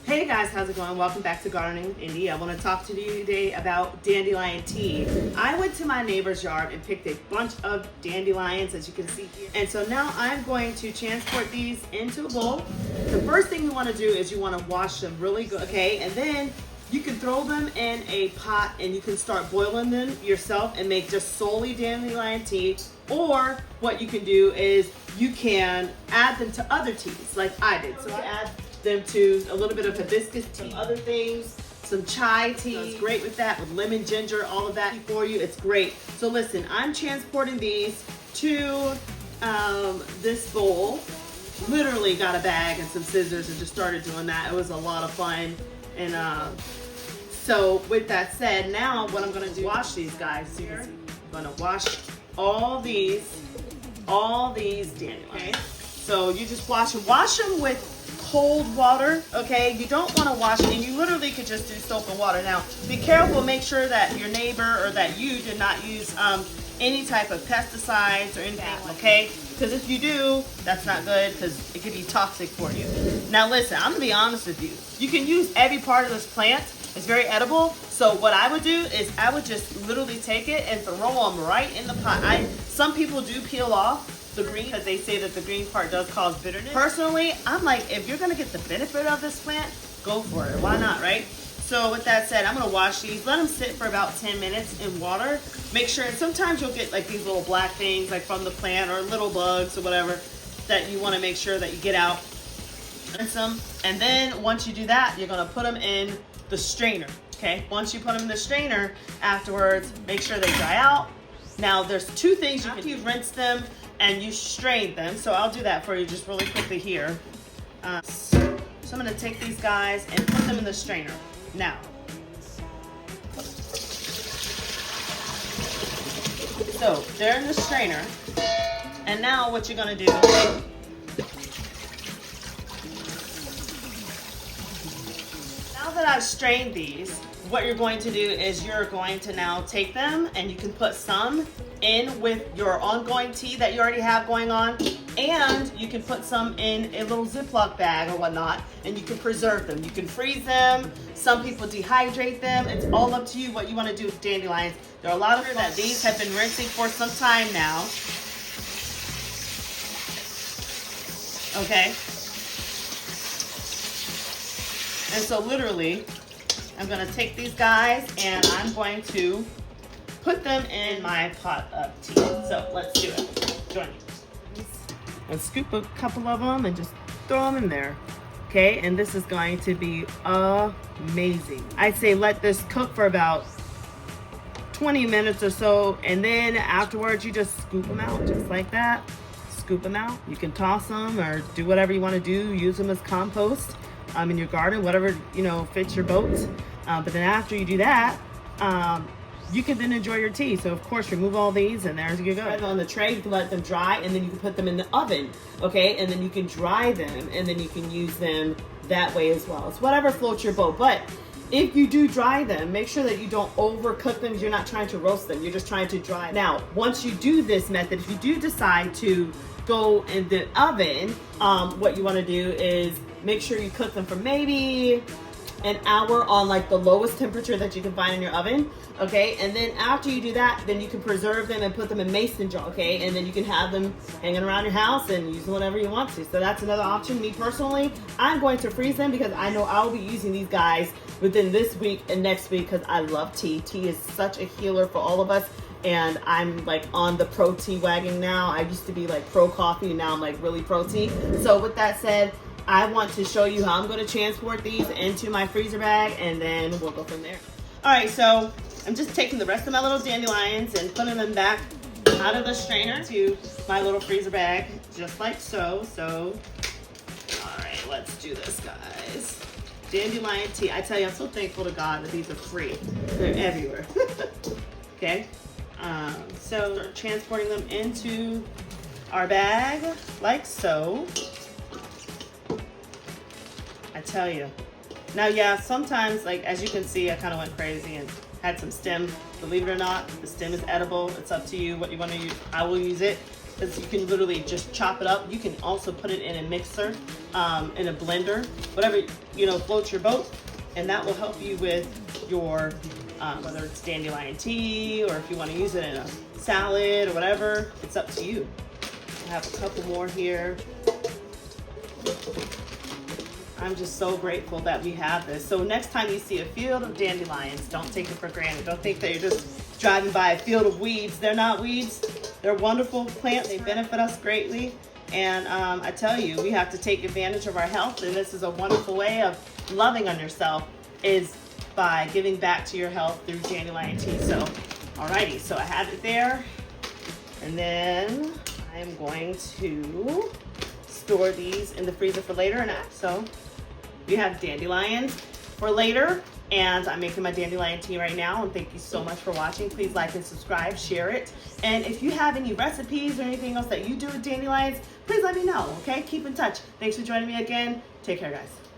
Hey guys, how's it going? Welcome back to Gardening with Indy. I want to talk to you today about dandelion tea. I went to my neighbor's yard and picked a bunch of dandelions, as you can see here. And so now I'm going to transport these into a bowl. The first thing you want to do is you want to wash them really good, okay? And then you can throw them in a pot and you can start boiling them yourself and make just solely dandelion tea. Or what you can do is you can add them to other teas like I did. So I add them to a little bit of hibiscus tea, other things, some chai tea. So it's great with that, with lemon, ginger, all of that for you. It's great. So listen, I'm transporting these to this bowl. Literally got a bag and some scissors and just started doing that. It was a lot of fun. And so with that said, now what I'm gonna do, wash these guys here. I'm gonna wash all these dandelions. Okay? So you just wash them with cold water, okay? You don't want to wash it, and you literally could just do soap and water. Now, be careful, make sure that your neighbor or that you did not use any type of pesticides or anything, okay? Because if you do, that's not good because it could be toxic for you. Now listen, I'm gonna be honest with you. You can use every part of this plant. It's very edible. So what I would do is I would just literally take it and throw them right in the pot. Some people do peel off the green because they say that the green part does cause bitterness. Personally, I'm like, if you're gonna get the benefit of this plant, go for it. Why not, right? So with that said, I'm gonna wash these, let them sit for about 10 minutes in water. Make sure, and sometimes you'll get like these little black things like from the plant or little bugs or whatever that you wanna make sure that you get out. Rinse them, and then once you do that, you're gonna put them in the strainer, okay? Once you put them in the strainer, afterwards, make sure they dry out. Now there's two things you can do. You've rinsed them and you strain them, so I'll do that for you just really quickly here. So I'm gonna take these guys and put them in the strainer. Now, so they're in the strainer, and now what you're gonna do, now that I've strained these, what you're going to do is you're going to now take them and you can put some in with your ongoing tea that you already have going on, and you can put some in a little Ziploc bag or whatnot, and you can preserve them. You can freeze them. Some people dehydrate them. It's all up to you what you want to do with dandelions. There are a lot of them that these have been rinsing for some time now. Okay. And so literally, I'm going to take these guys and I'm going to put them in my pot of tea. So let's do it. Join me. Let's scoop a couple of them and just throw them in there. Okay, and this is going to be amazing. I'd say let this cook for about 20 minutes or so, and then afterwards you just scoop them out just like that. Scoop them out. You can toss them or do whatever you want to do. Use them as compost in your garden, whatever fits your boat. But then after you do that, you can then enjoy your tea. So of course, remove all these and there you go. On the tray, you can let them dry, and then you can put them in the oven, okay? And then you can dry them, and then you can use them that way as well. It's whatever floats your boat. But if you do dry them, make sure that you don't overcook them because you're not trying to roast them. You're just trying to dry. Now, once you do this method, if you do decide to go in the oven, what you want to do is make sure you cook them for maybe an hour on like the lowest temperature that you can find in your oven, okay? And then after you do that, then you can preserve them and put them in mason jar, okay? And then you can have them hanging around your house and use them whenever you want to. So that's another option. Me personally, I'm going to freeze them because I know I'll be using these guys within this week and next week because I love tea. Tea is such a healer for all of us. And I'm like on the pro tea wagon now. I used to be like pro coffee, and now I'm like really pro tea. So with that said, I want to show you how I'm going to transport these into my freezer bag, and then we'll go from there. All right, so I'm just taking the rest of my little dandelions and putting them back out of the strainer to my little freezer bag, just like so. So, all right, let's do this, guys. Dandelion tea. I tell you, I'm so thankful to God that these are free. They're everywhere. Okay, so start transporting them into our bag, like so. I tell you. Now, yeah, sometimes, like, as you can see, I kind of went crazy and had some stem. Believe it or not, the stem is edible. It's up to you what you want to use. I will use it. because you can literally just chop it up. You can also put it in a mixer, in a blender, whatever, you know, floats your boat, and that will help you with your, whether it's dandelion tea or if you want to use it in a salad or whatever, it's up to you. I have a couple more here. I'm just so grateful that we have this. So next time you see a field of dandelions, don't take it for granted. Don't think that you're just driving by a field of weeds. They're not weeds. They're wonderful plants. They benefit us greatly. And I tell you, we have to take advantage of our health. And this is a wonderful way of loving on yourself, is by giving back to your health through dandelion tea. So, alrighty, so I have it there. And then I am going to store these in the freezer for later. And so we have dandelions for later, and I'm making my dandelion tea right now. And thank you so much for watching. Please like and subscribe, share it. And if you have any recipes or anything else that you do with dandelions, please let me know, okay? Keep in touch. Thanks for joining me again. Take care, guys.